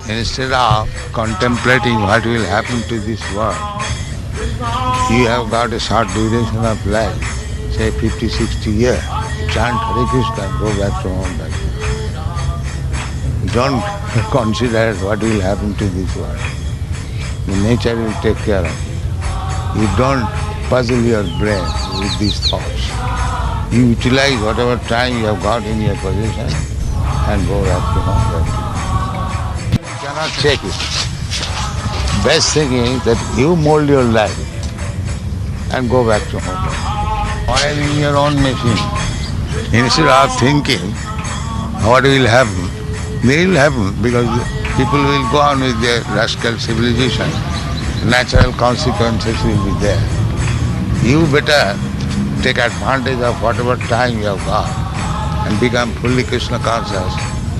Instead of contemplating what will happen to this world, you have got a short duration of life, say 50, 60 years. Chant Hare Krishna and go back to home. Don't consider what will happen to this world. The nature will take care of you. You don't puzzle your brain with these thoughts. You utilize whatever time you have got in your possession and go back to home. You cannot check it. Best thing is that you mold your life and go back to home. Oil in your own machine. Instead of thinking what will happen, they will happen because people will go on with their rascal civilization. Natural consequences will be there. You better take advantage of whatever time you have got and become fully Krishna conscious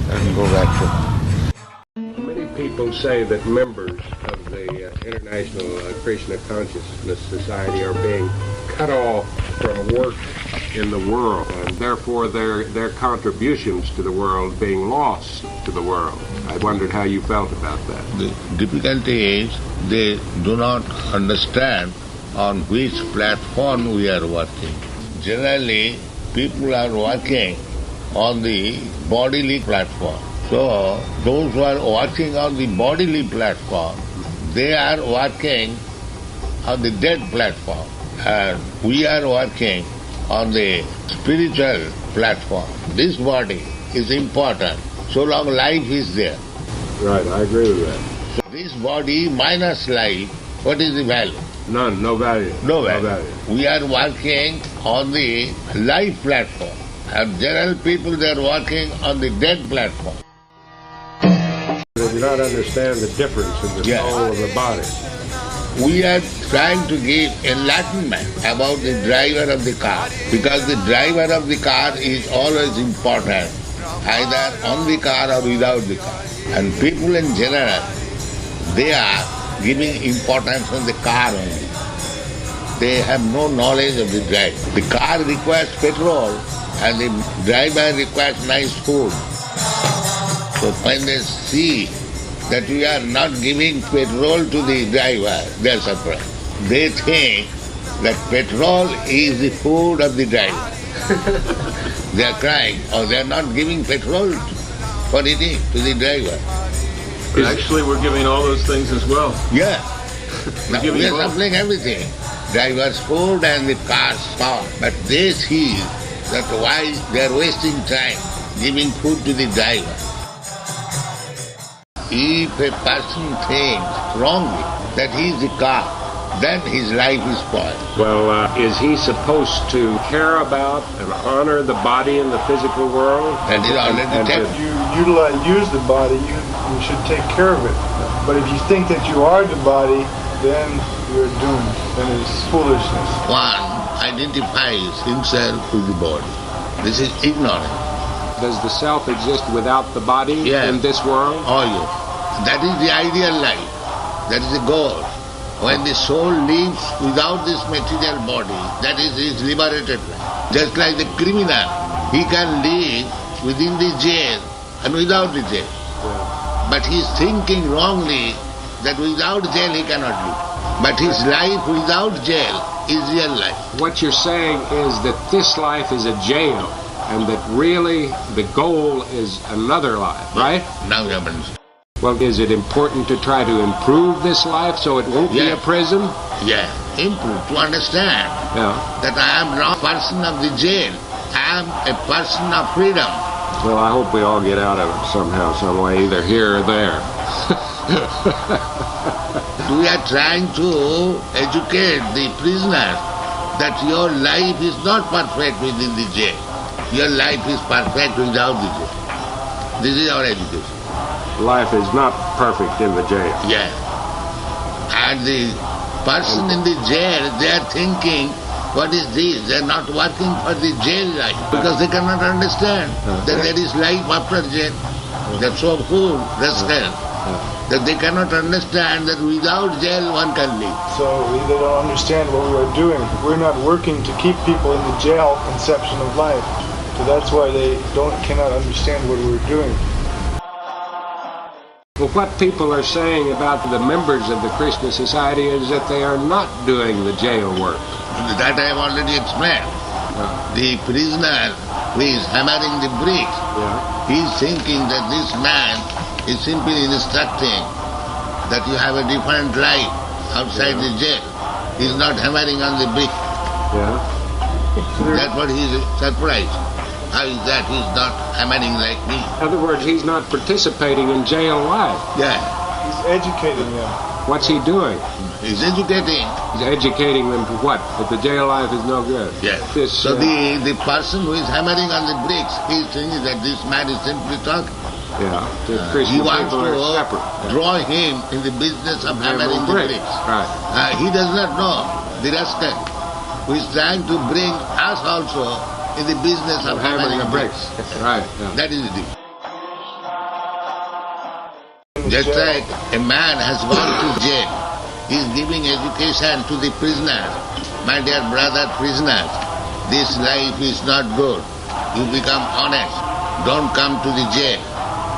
and go back to home. Many people say that members of the International Krishna Consciousness Society are being cut off from work in the world, and therefore their contributions to the world being lost to the world. I wondered how you felt about that. The difficulty is they do not understand on which platform we are working. Generally, people are working on the bodily platform. So, those who are working on the bodily platform, they are working on the dead platform. And we are working on the spiritual platform. This body is important so long life is there. Right, I agree with that. So this body minus life, what is the value? None, no value. No value. We are working on the life platform. And general people, they are working on the dead platform. They do not understand the difference in the soul of the body. We are trying to give enlightenment about the driver of the car, because the driver of the car is always important, either on the car or without the car. And people in general, they are giving importance on the car only. They have no knowledge of the driver. The car requires petrol and the driver requires nice food. So when they see that we are not giving petrol to the driver, they are surprised. They think that petrol is the food of the driver. They are crying, or they are not giving petrol for eating to the driver. Actually, we're giving all those things as well. Yeah. Now, giving we are both. supplying everything. Driver's food and the car's power. But they see that why they are wasting time giving food to the driver. If a person thinks wrongly that he is the car, then his life is spoiled. Well, is he supposed to care about and honor the body in the physical world? That is already taken. You use the body, you should take care of it. But if you think that you are the body, then you're doomed. Then it's foolishness. One identifies himself with the body. This is ignorance. Does the self exist without the body in this world? Oh yes. That is the ideal life. That is the goal. When the soul lives without this material body, that is his liberated life. Just like the criminal, he can live within the jail and without the jail. But he is thinking wrongly that without jail he cannot live. But his life without jail is real life. What you're saying is that this life is a jail, and that really the goal is another life, right? Now you understand. Well, is it important to try to improve this life so it won't be a prison? Yeah, improve, to understand that I am not a person of the jail. I am a person of freedom. Well, I hope we all get out of it somehow, some way, either here or there. We are trying to educate the prisoners that your life is not perfect within the jail. Your life is perfect without the jail. This is our education. Life is not perfect in the jail. Yeah. And the person in the jail, they are thinking, what is this? They are not working for the jail life because they cannot understand that there is life after jail. They are so full, rascal, that they cannot understand that without jail one can live. So they don't understand what we are doing. We're not working to keep people in the jail conception of life. So that's why they cannot understand what we're doing. Well, what people are saying about the members of the Krishna Society is that they are not doing the jail work. That I have already explained. The prisoner who is hammering the bricks, he is thinking that this man is simply instructing that you have a different life outside the jail. He is not hammering on the brick. That's what he is surprised. How is that he is not hammering like me? In other words, he's not participating in jail life. Yeah. He's educating them. What's he doing? He's educating. He's educating them to what? That the jail life is no good. Yes. So the person who is hammering on the bricks, he is thinking that this man is simply talking. The Christian He wants people to are separate. draw him in the business of hammering the bricks. Right. He does not know the rascal who is trying to bring us also in the business of hammering the bricks. Right. That is it. Just like a man has gone to jail, he is giving education to the prisoners. My dear brother prisoners, this life is not good. You become honest. Don't come to the jail.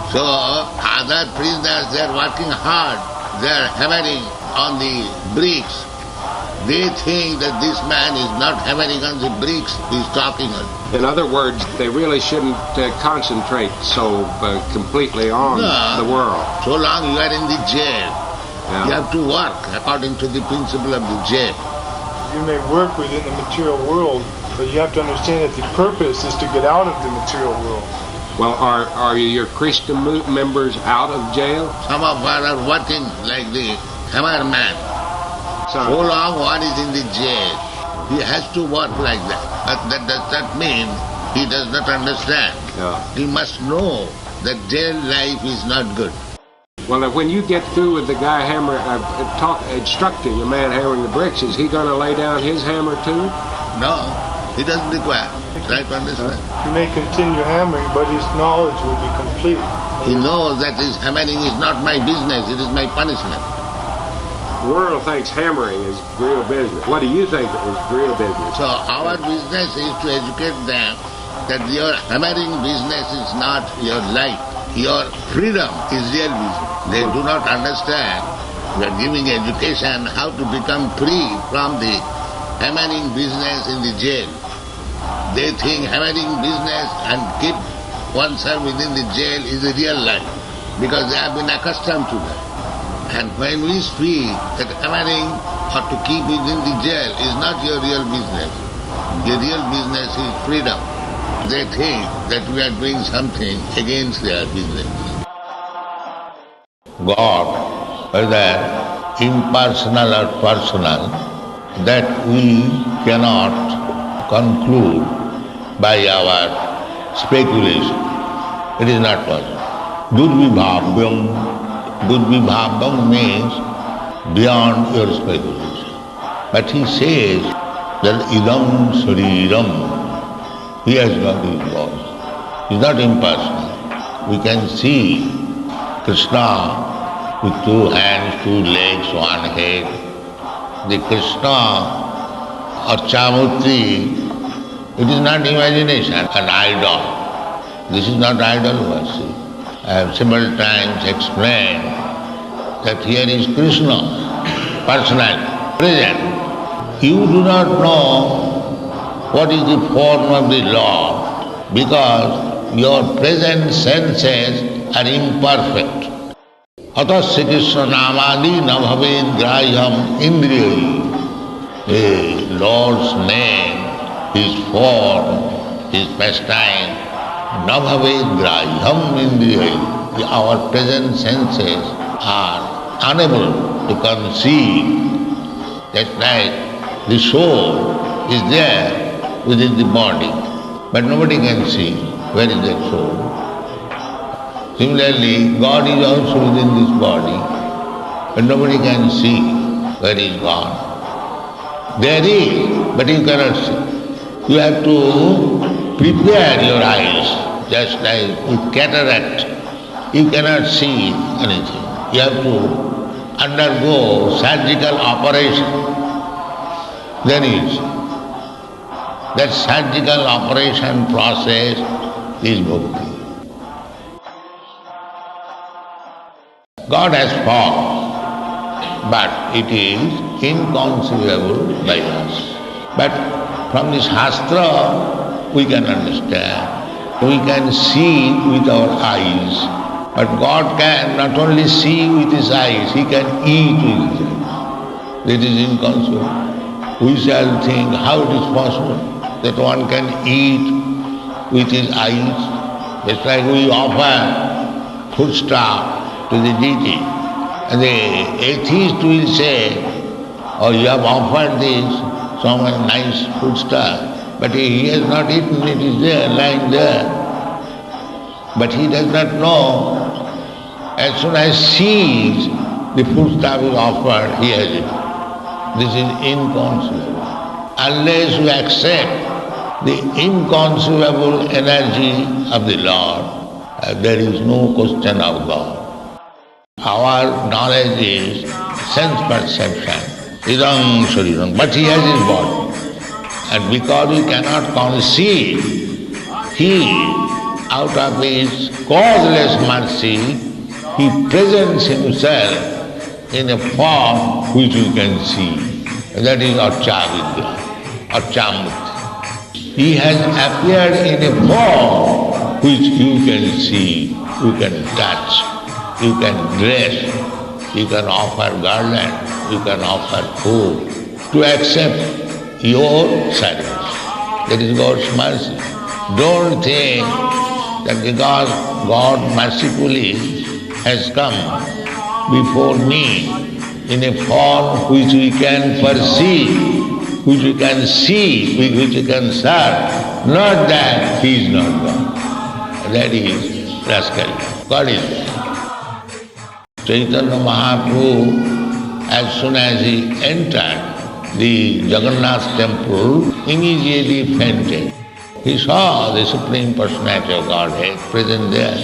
So other prisoners, they are working hard. They are hammering on the bricks. They think that this man is not hammering on the bricks, he is talking on. In other words, they really shouldn't concentrate so completely on the world. So long you are in the jail, you have to work according to the principle of the jail. You may work within the material world, but you have to understand that the purpose is to get out of the material world. Well, are your Krishna members out of jail? Some of us are working like the hammer man. So long one is in the jail, he has to work like that. But that does not mean he does not understand. He must know that jail life is not good. Well, when you get through with the guy instructing a man hammering the bricks, is he going to lay down his hammer too? No, he doesn't require. Try to understand. He may continue hammering, but his knowledge will be complete. He knows that his hammering is not my business, it is my punishment. The world thinks hammering is real business. What do you think is real business? So our business is to educate them that your hammering business is not your life. Your freedom is real business. They do not understand. We are giving education how to become free from the hammering business in the jail. They think hammering business and keep oneself within the jail is a real life because they have been accustomed to that. And when we speak that hammering or to keep within the jail is not your real business. Your real business is freedom. They think that we are doing something against their business. God, whether impersonal or personal, that we cannot conclude by our speculation. It is not possible. Budvibhavam means beyond your speculation. But he says that idam shariram, he has got his voice. He is not impersonal. We can see Krishna with 2 hands, 2 legs, 1 head. The Krishna or Chamutri, it is not imagination, an idol. This is not idol worship. I have several times explained that here is Krishna, personal, present. You do not know what is the form of the Lord because your present senses are imperfect. Atasya Krishna namadi na bhaved grahyam indriyai. The Lord's name, His form, His pastime, na bhaved grahyam indriyai. Our present senses are unable to conceive. Just like the soul is there within the body, but nobody can see where is that soul. Similarly, God is also within this body, but nobody can see where is God. There is, but you cannot see. You have to prepare your eyes, just like with cataract. You cannot see anything. You have to undergo surgical operation. Then is that surgical operation process is bhakti. God has form, but it is inconceivable by us. But from the Shastra we can understand. We can see with our eyes, but God can not only see with his eyes, he can eat with his eyes. That is inconceivable. We shall think how it is possible that one can eat with his eyes. Just like we offer foodstuff to the deity. And the atheist will say, oh, you have offered this, some nice foodstuff, but he has not eaten, it is there, lying there. But he does not know, as soon as sees the foodstuff is offered, he has it. This is inconceivable. Unless we accept the inconceivable energy of the Lord, there is no question of God. Our knowledge is sense perception, idam shariram, but he has his body. And because we cannot conceive, he, out of his causeless mercy, he presents himself in a form which we can see. That is Archa-vidya, Archamurti. He has appeared in a form which you can see, you can touch, you can dress, you can offer garland, you can offer food to accept your service. That is God's mercy. Don't think that because God mercifully has come before me in a form which we can perceive, which we can see, which we can serve, not that he is not God. That is rascality. God is there. Chaitanya Mahaprabhu, as soon as he entered the Jagannath temple, immediately fainted. He saw the Supreme Personality of Godhead present there.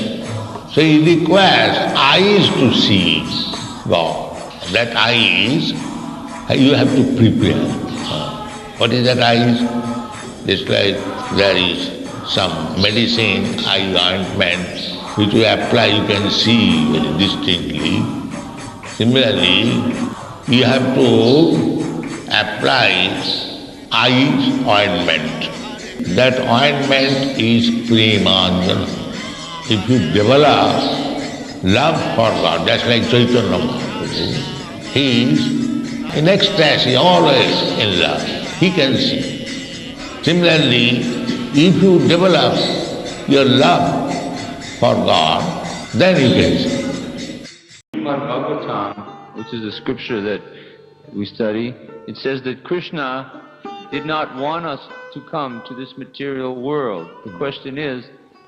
So he requires eyes to see God. That eyes, you have to prepare. What is that eyes? Just like there is some medicine, eye ointment, which you apply, you can see very distinctly. Similarly, you have to apply eyes ointment. That ointment is premanjana. If you develop love for God, just like Chaitanya Mahaprabhu, he is in ecstasy, always in love. He can see. Similarly, if you develop your love for God, then you can see. Bhagavatam, which is a scripture that we study, it says that Krishna did not want us to come to this material world. The question is,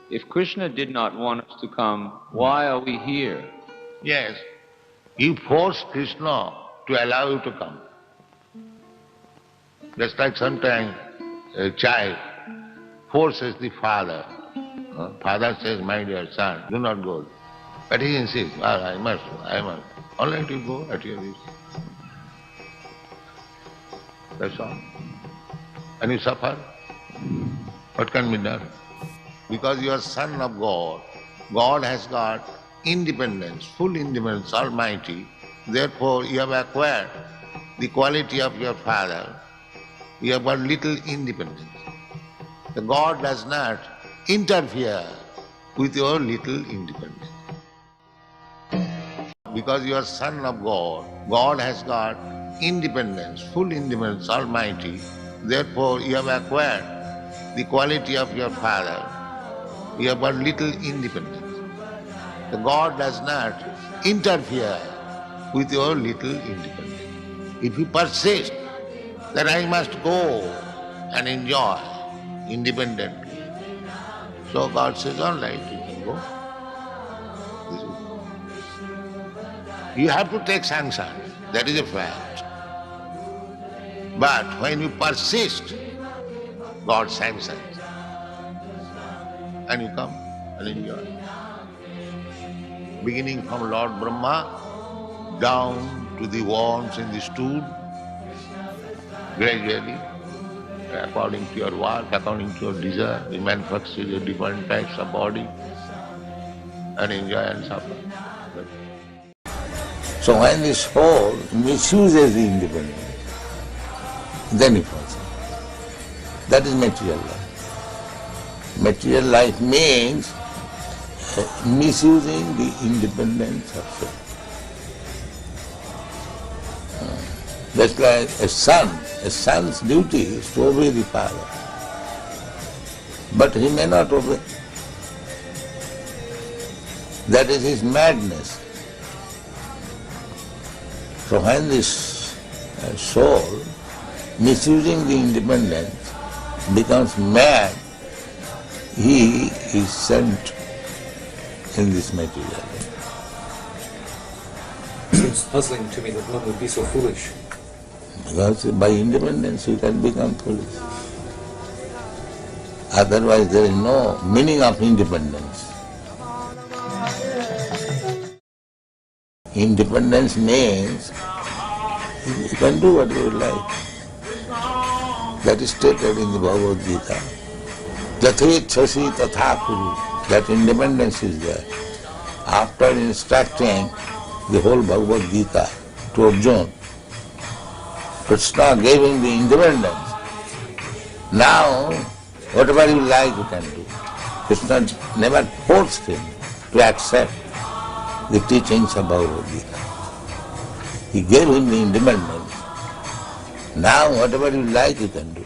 if Krishna did not want us to come, why are we here? Yes, you force Krishna to allow you to come. Just like sometimes a child forces the father. Father says, my dear son, do not go. But he insists, I must. All right, you go at your risk. That's all. And you suffer. What can be done? Because you are son of God. God has got independence, full independence, almighty. Therefore, you have acquired the quality of your father. You have got little independence. The God does not interfere with your little independence. Because you are son of God. God has got independence, full independence, almighty. Therefore, you have acquired the quality of your father. You have got little independence. The God does not interfere with your little independence. If you persist that I must go and enjoy independently, so God says, all right, you can go. You have to take sanction, that is a fact. But when you persist, God sanctions. And you come and enjoy. Beginning from Lord Brahma down to the worms in the stool, gradually, according to your work, according to your desire, you manufacture your different types of body and enjoy and suffer. So when the soul misuses the independence, then it falls. That is material life. Material life means misusing the independence of soul. Just like a son's duty is to obey the father. But he may not obey. That is his madness. So when this soul, misusing the independence, becomes mad, he is sent in this material life. It seems puzzling to me that one would be so foolish. Because by independence you can become foolish. Otherwise there is no meaning of independence. Independence means you can do what you like. That is stated in the Bhagavad Gita. Yathechasi tatha kuru. That independence is there. After instructing the whole Bhagavad Gita to Arjuna, Krishna gave him the independence. Now, whatever you like you can do. Krishna never forced him to accept the teachings of Bhagavad Gita. He gave him the independence. Now whatever you like you can do.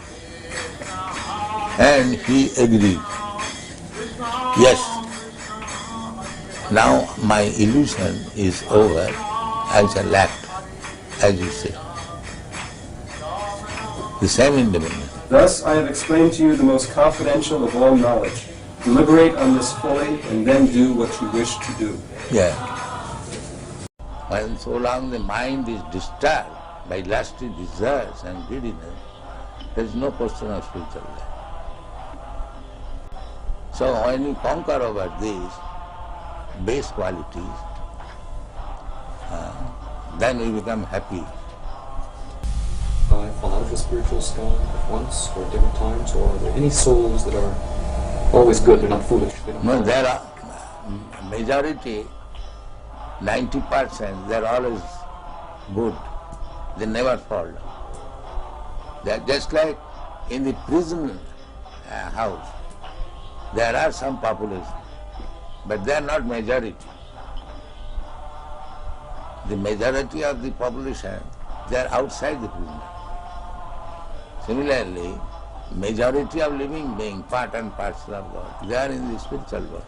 And he agreed. Yes, now my illusion is over, I shall act, as you say. The same independence. Thus I have explained to you the most confidential of all knowledge. Deliberate on this fully and then do what you wish to do. Yeah. When so long the mind is disturbed by lusty desires and greediness, there is no question of spiritual life. So when you conquer over these base qualities, then we become happy. I fall out of the spiritual sky at once or at different times, or are there any souls that are always good, they're not foolish? No, there are majority, 90%, they are always good. They never fall down. They are just like in the prison house. There are some population, but they are not majority. The majority of the population, they are outside the prison. Similarly, majority of living beings, part and parcel of God, they are in the spiritual world.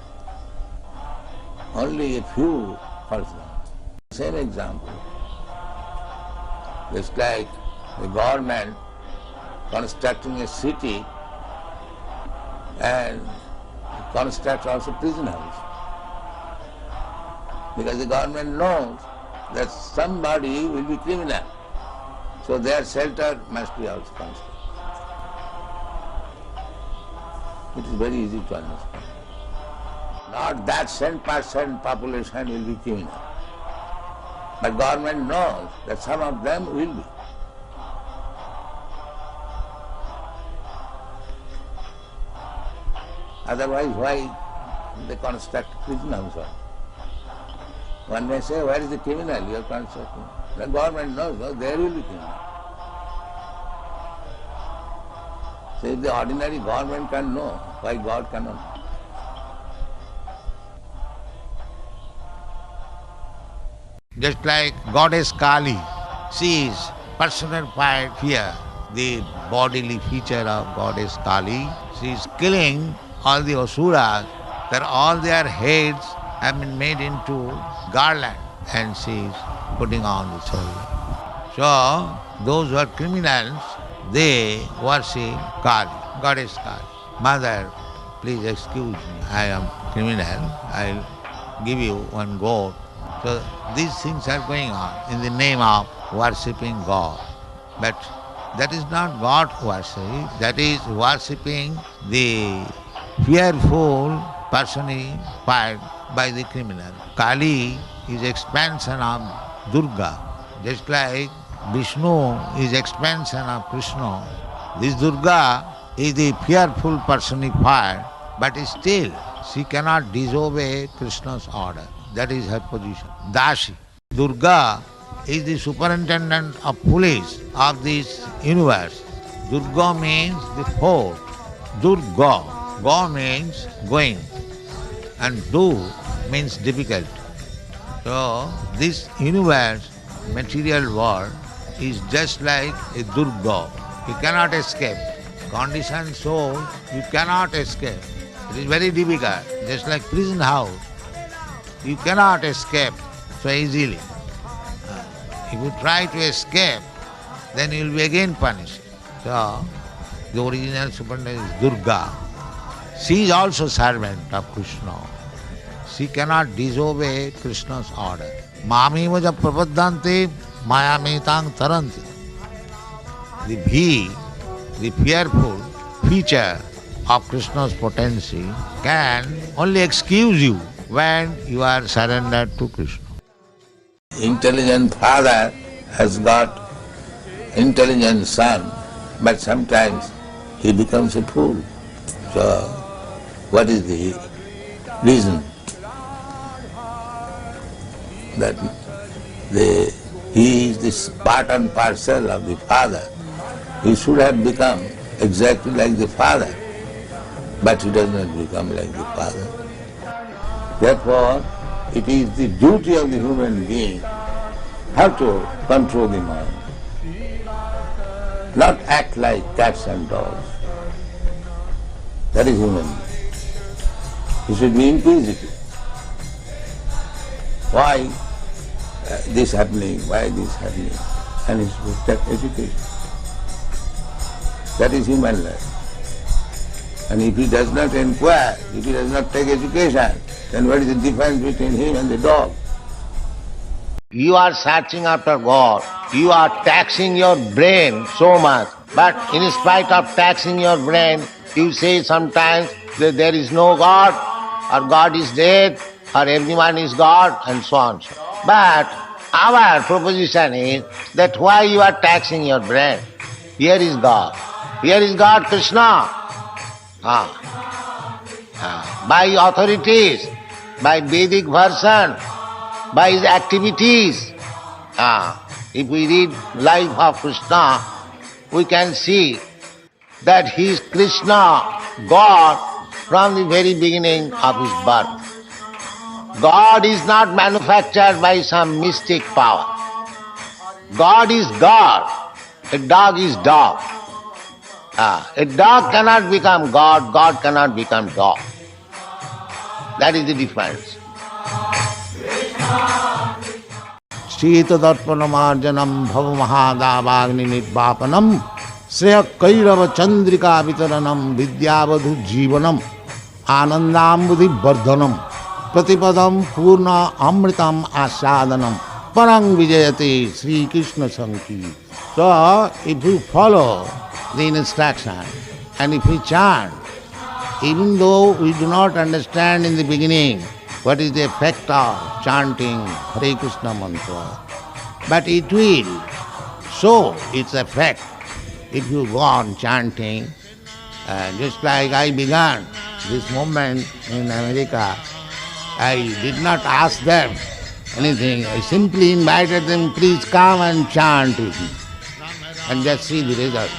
Only a few falls down. Same example. Just like the government constructing a city and constructs also prison house. Because the government knows that somebody will be criminal. So their shelter must be also constructed. It is very easy to understand. Not that 10% population will be criminal. But government knows that some of them will be. Otherwise, why they construct prison house? One may say, where is the criminal you are constructing? The government knows, no, there will be criminal. So if the ordinary government can know, why God cannot? Just like goddess Kali, she is personified fear, the bodily feature of goddess Kali. She is killing all the asuras, that all their heads have been made into garland, and she is putting on the soul. So, those who are criminals, they worship Kali, goddess Kali. Mother, please excuse me, I am criminal, I'll give you one goat. So these things are going on in the name of worshipping God. But that is not God worship, that is worshipping the fearful personified by the criminal. Kali is expansion of Durga, just like Vishnu is expansion of Krishna. This Durga is the fearful personified, but still she cannot disobey Krishna's order. That is her position. Dashi. Durga is the superintendent of police of this universe. Durga means the fort. Durga. Ga means going. And du means difficult. So this universe, material world, is just like a Durga. You cannot escape. Conditioned soul, you cannot escape. It is very difficult, just like prison house. You cannot escape so easily. If you try to escape, then you will be again punished. So, the original superintendent is Durga. She is also servant of Krishna. She cannot disobey Krishna's order. Mami vaja prapaddante mayametang taranti. The fearful feature of Krishna's potency can only excuse you when you are surrendered to Krishna. Intelligent father has got intelligent son, but sometimes he becomes a fool. So, what is the reason? That he is this part and parcel of the father. He should have become exactly like the father, but he does not become like the father. Therefore, it is the duty of the human being how to control the mind, not act like cats and dogs. That is human. He should be inquisitive. Why this happening? Why this happening? And he should take education. That is human life. And if he does not inquire, if he does not take education, then what is the difference between him and the dog? You are searching after God. You are taxing your brain so much. But in spite of taxing your brain, you say sometimes that there is no God, or God is dead, or everyone is God, and so on. But our proposition is that why you are taxing your brain? Here is God. Here is God, Krishna. By authorities, by Vedic version, by his activities. If we read life of Krishna, we can see that he is Krishna, God, from the very beginning of his birth. God is not manufactured by some mystic power. God is God. A dog is dog. A dog cannot become God, God cannot become dog. That is the difference. Shitadarpanamarjanam bhavamahadavagni nirvapanam Sreya kairava chandrika vitaranam vidyavadhu jivanam anandambudhi vardhanam pratipadam purna amritam asadanam parang vijayate Sri Krishna Sankhi. So, if you follow the instruction and if we chant, even though we do not understand in the beginning what is the effect of chanting Hare Krishna mantra, but it will show its effect if you go on chanting. Just like I began this movement in America, I did not ask them anything. I simply invited them, please come and chant with me, and just see the result.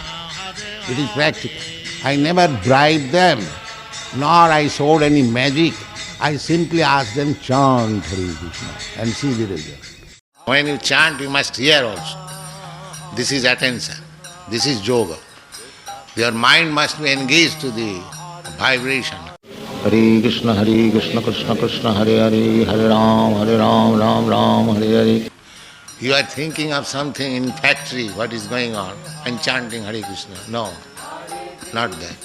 It is practical. I never bribed them, nor I showed any magic. I simply asked them, chant Hare Krishna, and see the result. When you chant, you must hear also. This is attention. This is yoga. Your mind must be engaged to the vibration. Hare Krishna, Krishna Krishna, Hare Hare, Hare Ram, Ram Ram, Hare Hare. You are thinking of something in factory, what is going on, and chanting Hare Krishna. No, not that.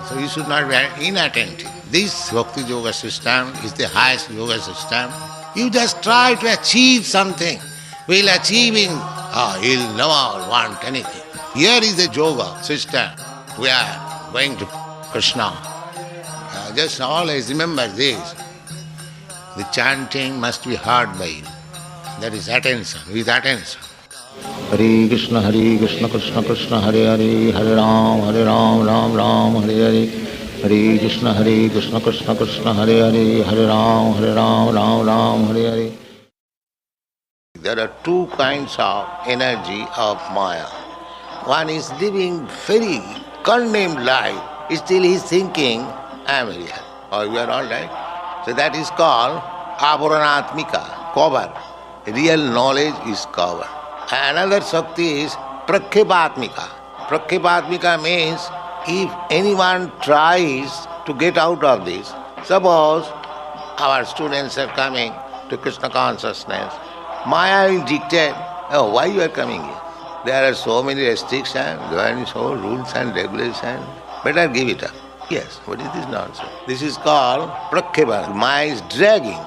So you should not be inattentive. This Bhakti Yoga system is the highest yoga system. You just try to achieve something. While achieving, you'll never want anything. Here is the yoga system. We are going to Krishna. Just always remember this. The chanting must be heard by you. That is attention, with attention. Hare Krishna, Krishna Krishna, Hare Hare, Hare Ram, Ram Ram, Hare Hare. Hare Krishna, Krishna Krishna, Hare Hare, Hare Ram, Ram Ram, Hare Hare. there are two kinds of energy of Maya. One is living very condemned life, still he is thinking, I am here, or you are all right. So that is called avaranatmika, cover. Real knowledge is cover. Another Shakti is prakshepatmika. Prakshepatmika means if anyone tries to get out of this, suppose our students are coming to Krishna consciousness, Maya will dictate, oh, why you are coming here? There are so many restrictions, there are so rules and regulations, better give it up. Yes, what is this nonsense? This is called prakshepatmika. Maya is dragging.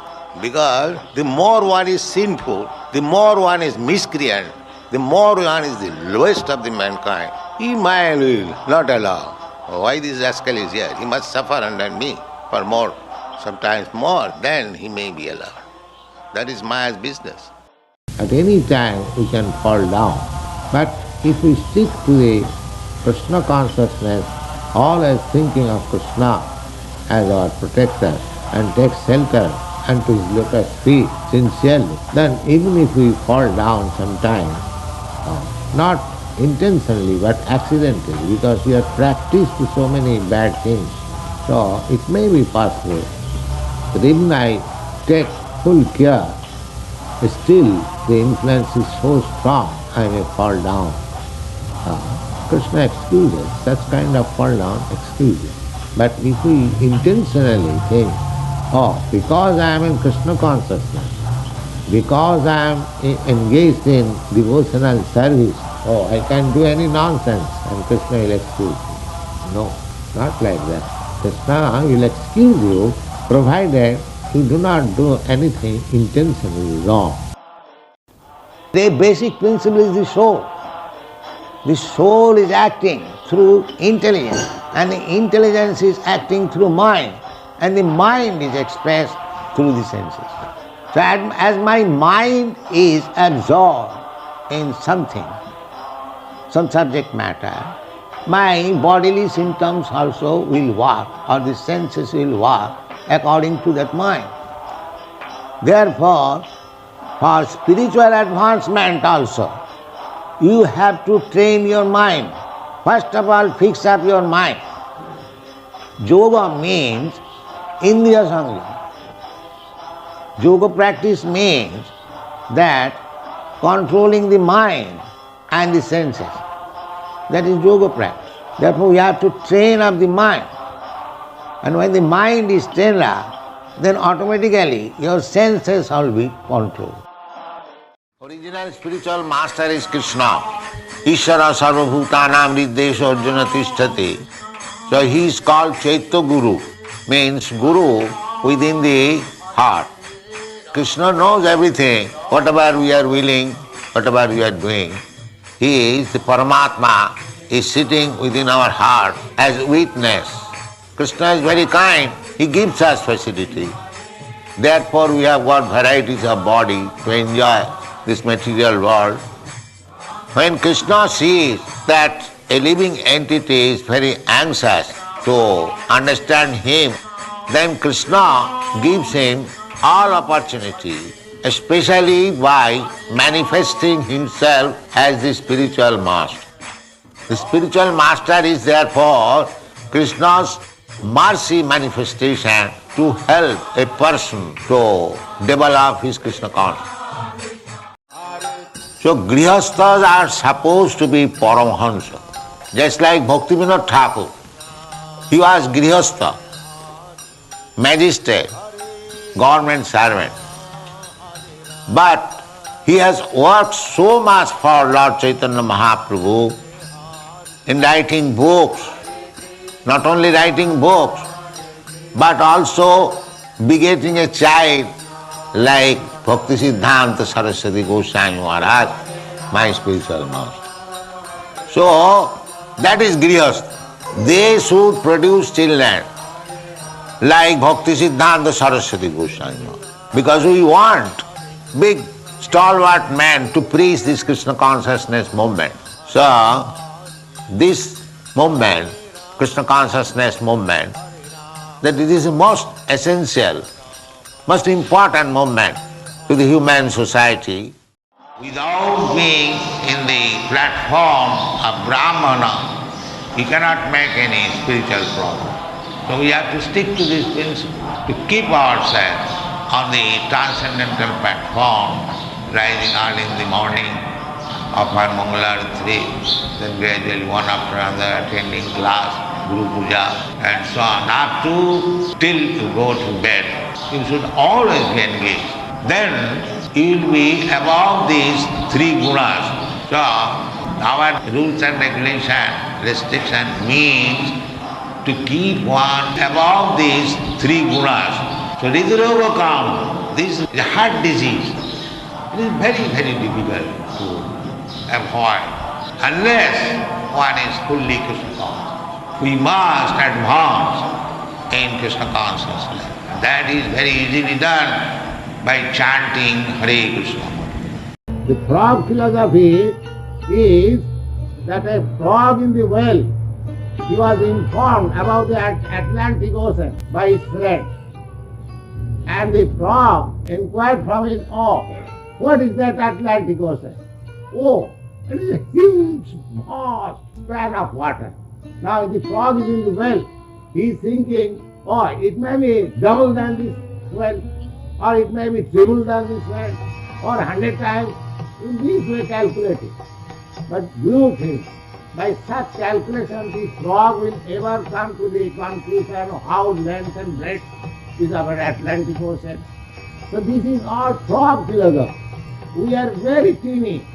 Because the more one is sinful, the more one is miscreant, the more one is the lowest of the mankind, he Maya will not allow. Why this rascal is here? He must suffer under me for more, sometimes more, then he may be allowed. That is Maya's business. At any time we can fall down. But if we stick to the Krishna consciousness, always thinking of Krishna as our protector and take shelter and to his lotus feet sincerely, then even if we fall down sometime, not intentionally but accidentally, because we have practiced so many bad things, so it may be possible that even I take full care, still the influence is so strong, I may fall down. Krishna excuses, such kind of fall down excuses. But if we intentionally think, oh, because I am in Krishna consciousness, because I am engaged in devotional service, oh, I can do any nonsense and Krishna will excuse me. No, not like that. Krishna will excuse you provided you do not do anything intentionally wrong. The basic principle is the soul. The soul is acting through intelligence and the intelligence is acting through mind. And the mind is expressed through the senses. So as my mind is absorbed in something, some subject matter, my bodily symptoms also will work, or the senses will work according to that mind. Therefore, for spiritual advancement also, you have to train your mind. First of all, fix up your mind. Yoga means Indriya Sangha. Yoga practice means that controlling the mind and the senses. That is yoga practice. Therefore we have to train up the mind. And when the mind is trained up, then automatically your senses will be controlled. Original spiritual master is Krishna. Ishvara sarvabhutanam riddesha arjuna tishtati. So he is called Chaitya Guru, means Guru within the heart. Krishna knows everything, whatever we are willing, whatever we are doing. He is the Paramatma, is sitting within our heart as witness. Krishna is very kind, he gives us facility. Therefore we have got varieties of body to enjoy this material world. When Krishna sees that a living entity is very anxious to understand him, then Krishna gives him all opportunity, especially by manifesting himself as the spiritual master. The spiritual master is therefore Krishna's mercy manifestation to help a person to develop his Krishna consciousness. So grihasthas are supposed to be Paramahansa. Just like Bhaktivinoda Thakur, he was grihastha, magistrate, government servant. But he has worked so much for Lord Chaitanya Mahaprabhu in writing books, not only writing books, but also begetting a child like Bhakti Siddhanta Saraswati Goswami Maharaj, my spiritual master. So, that is grihastha. They should produce children like Bhakti Siddhanta Saraswati Goswami Maharaj. Because we want big stalwart men to preach this Krishna consciousness movement. So, this movement, Krishna consciousness movement, that it is the most essential, most important movement to the human society. Without being in the platform of Brahmana, you cannot make any spiritual progress. So we have to stick to this principle, to keep ourselves on the transcendental platform, rising early in the morning, offer Mangalarati, then gradually one after another attending class, Guru Puja and so on, up to till you go to bed. You should always be engaged. Then you will be above these three gunas. So our rules and regulation, restriction means to keep one above these three gunas. So Ridhuroga, this is a heart disease. It is very, very difficult to avoid unless one is fully Krishna conscious. We must advance in Krishna consciousness. That is very easily done by chanting Hare Krishna. The frog philosophy is that a frog in the well, he was informed about the Atlantic Ocean by his friend. And the frog inquired from his oar, what is that Atlantic Ocean? Oh, it is a huge, vast span of water. Now the frog is in the well. He is thinking, oh, it may be double than this well, or it may be triple than this well, or 100 times. In this way calculating. But Guru thinks, by such calculation the frog will ever come to the conclusion of how length and breadth is our Atlantic Ocean. So this is all frog philosophy. We are very teeny.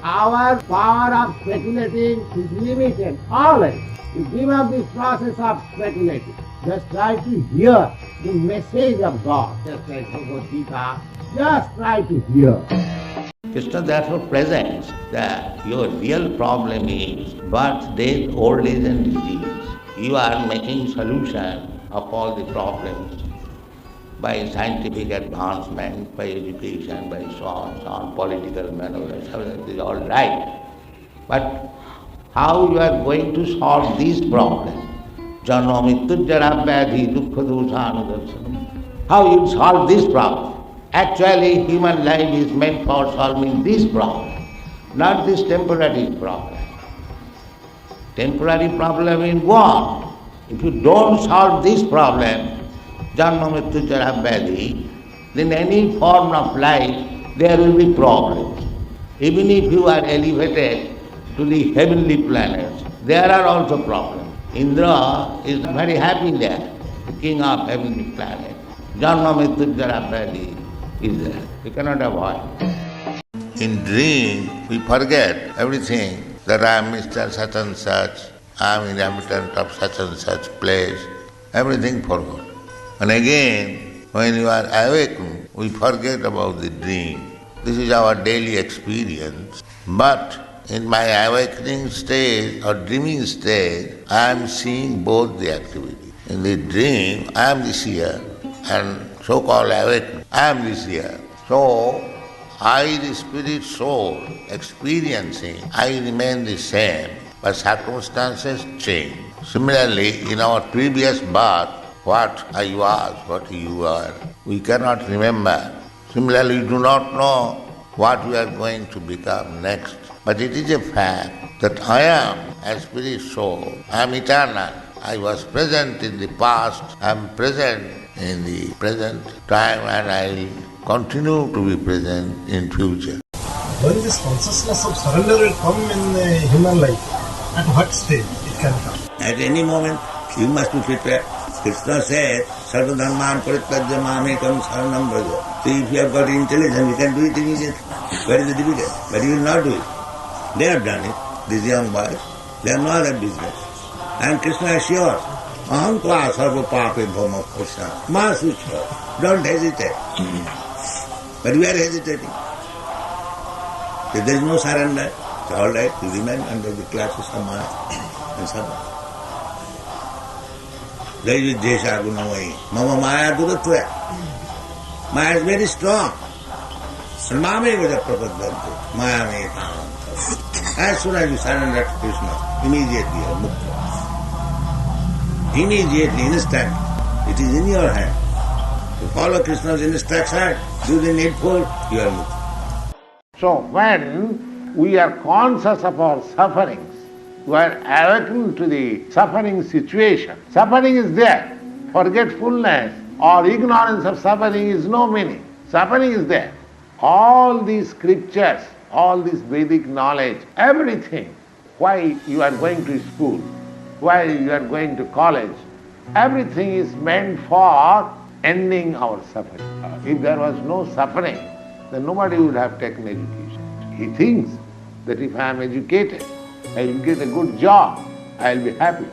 Our power of speculating is limited, always. You give up this process of speculating. Just try to hear the message of God. Just like Bhagavad Gita. Just try to hear. Krishna therefore presents that your real problem is birth, death, old age and disease. You are making solution of all the problems by scientific advancement, by education, by so on, political maneuvers, everything is all right. But how you are going to solve these problems? Janma mrityu jara vyadhi dukkha doshanudarsanam. How you solve this problem? Actually, human life is meant for solving this problem, not this temporary problem. Temporary problem is gone. If you don't solve this problem, janma mrityu jara vyadhi, then any form of life, there will be problems. Even if you are elevated to the heavenly planets, there are also problems. Indra is very happy there, the king of heavenly planet. Janma mrityu jara vyadhi is there. You cannot avoid. In dream, we forget everything, that I am Mr. such and such, I am inhabitant of such and such place, everything forgot. And again, when you are awakened, we forget about the dream. This is our daily experience. But in my awakening state or dreaming state, I am seeing both the activity. In the dream, I am the seer, and so-called awakened, I am the seer. So, I, the spirit soul, experiencing, I remain the same, but circumstances change. Similarly, in our previous birth, what I was, what you are, we cannot remember. Similarly, we do not know what we are going to become next. But it is a fact that I am a spirit soul, I am eternal. I was present in the past, I am present in the present time, and I will continue to be present in future. When this consciousness of surrender will come in human life, at what stage it can come? At any moment, you must be prepared. Krishna said, Sarva dharman parityajya mamekam saranam braja. So if you have got intelligence, you can do it immediately. Where is the difficult? But you will not do it. They have done it, these young boys. They have no other business. And Krishna assures, aham tva sarva pape bhoma Krishna. Ma sucha. Don't hesitate. But we are hesitating. If there is no surrender, it's all right, you remain under the clutches of Maya and Sabha. There is Jesha Gunamai. Mama Maya Duratva. Maya is very strong. And Mama is a Prabhupada. Maya may. As soon as you surrender to Krishna, immediately you are mukta. Immediately, instant. It is in your hand. To follow Krishna's instruction, do the needful, you are mukta. So when we are conscious of our sufferings, we are awakened to the suffering situation. Suffering is there. Forgetfulness or ignorance of suffering is no meaning. Suffering is there. All these scriptures, all this Vedic knowledge, everything, why you are going to school, why you are going to college, everything is meant for ending our suffering. If there was no suffering, then nobody would have taken education. He thinks that if I am educated, I will get a good job, I will be happy.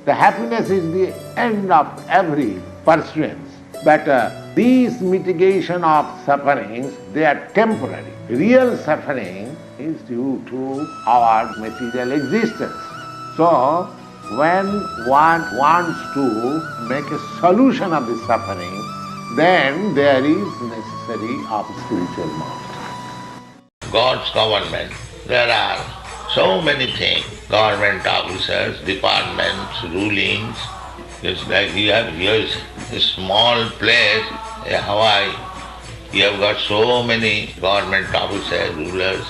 The happiness is the end of every pursuance. But these mitigation of sufferings, they are temporary. Real suffering is due to our material existence. So, when one wants to make a solution of the suffering, then there is necessary of spiritual master. God's government, there are so many things, government officers, departments, rulings. It's like you have here a small place, Hawaii, you have got so many government officers, rulers,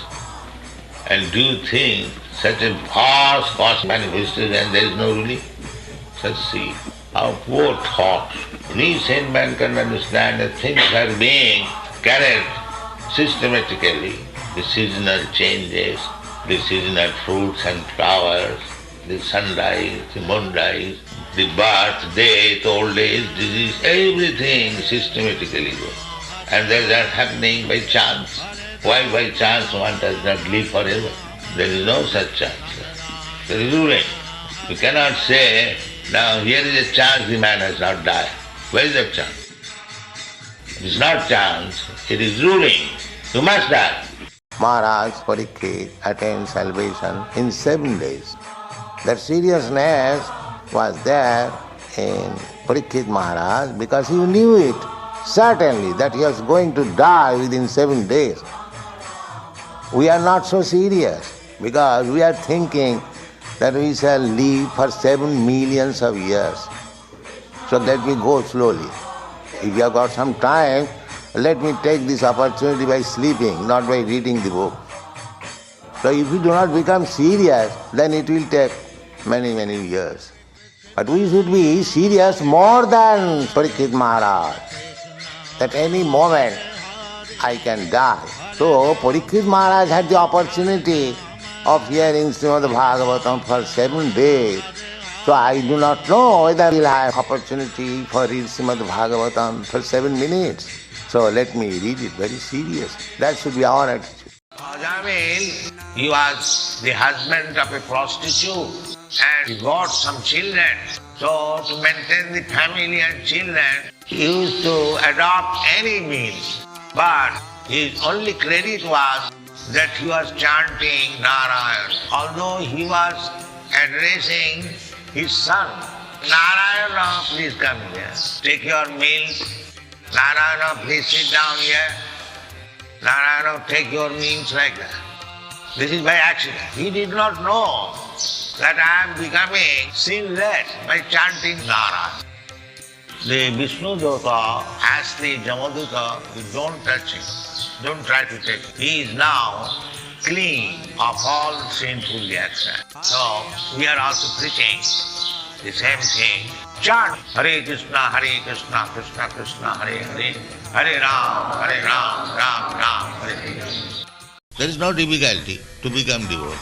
and do you think such a vast cosmic manifestation and there is no ruling? Just see how poor thought. Any sane man can understand that things are being carried systematically, the seasonal changes, the seasonal fruits and flowers, the sunrise, the moonrise, the birth, death, old age, disease, everything systematically goes. And that is not happening by chance. Why by chance one does not live forever? There is no such chance. There is ruling. You cannot say, now here is a chance the man has not died. Where is that chance? It is not chance, it is ruling. You must die. Maharaj Parikshit attained salvation in 7 days. That seriousness was there in Parikshit Maharaj because he knew it certainly that he was going to die within 7 days. We are not so serious because we are thinking that we shall live for 7 millions of years. So let me go slowly. If you have got some time, let me take this opportunity by sleeping, not by reading the book. So if we do not become serious, then it will take many, many years. But we should be serious more than Parikshit Maharaj, that any moment I can die. So Parikshit Maharaj had the opportunity of hearing Srimad Bhagavatam for 7 days. So I do not know whether we'll have opportunity for read Srimad Bhagavatam for 7 minutes. So let me read it very seriously. That should be our attitude. Ajamil, he was the husband of a prostitute and he got some children. So to maintain the family and children, he used to adopt any means. But his only credit was that he was chanting Narayan. Although he was addressing his son, Narayana, please come here. Take your meal. Narayana, please sit down here. Narayana, take your meals, like that. This is by accident. He did not know that I am becoming sinless by chanting Narayana. The Vishnu Dota asked the Jamaduta, you don't touch him, don't try to take him. He is now clean of all sinful reactions. So we are also preaching the same thing. Chant Hare Krishna, Krishna Krishna, Hare Hare, Hare Ram, Ram Ram, Hare Hare. There is no difficulty to become devotee.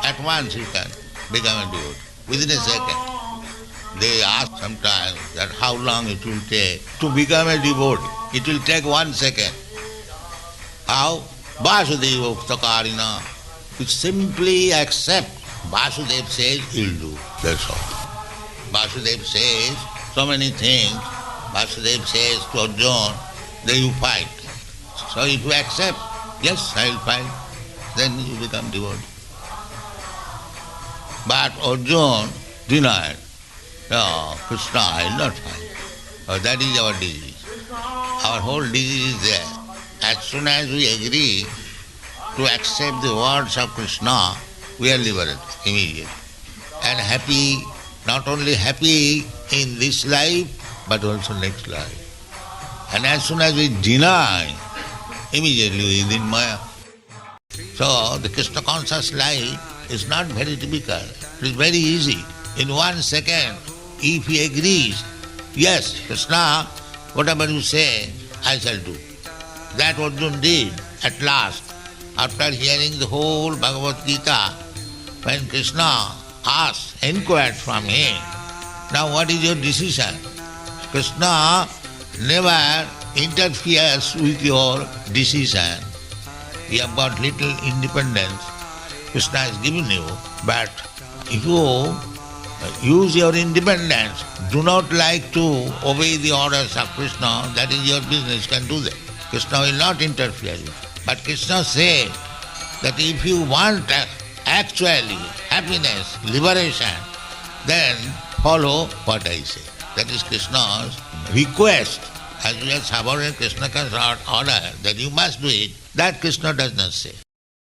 At once you can become a devotee, within a second. They ask sometimes that how long it will take to become a devotee. It will take 1 second. How? Vasudeva Uktakarina. You simply accept. Vasudeva says, he'll do. That's all. Vasudeva says so many things. Vasudeva says to Arjuna, then you fight. So if you accept, yes, I will fight, then you become devotee. But Arjuna denied. No, Krishna, I will not fight. Oh, that is our disease. Our whole disease is there. As soon as we agree to accept the words of Krishna, we are liberated immediately. And happy, not only happy in this life, but also next life. And as soon as we deny, immediately we are in Maya. So the Krishna conscious life is not very difficult. It is very easy. In 1 second, if he agrees, yes, Krishna, whatever you say, I shall do. That Arjuna did at last. After hearing the whole Bhagavad Gita, when Krishna asked, inquired from him, now what is your decision? Krishna never interferes with your decision. You have got little independence. Krishna has given you, but if you use your independence, do not like to obey the orders of Krishna, that is your business, you can do that. Krishna will not interfere with you. But Krishna said that if you want actually happiness, liberation, then follow what I say. That is Krishna's request. As we are sovereign, Krishna can order that you must do it. That Krishna does not say.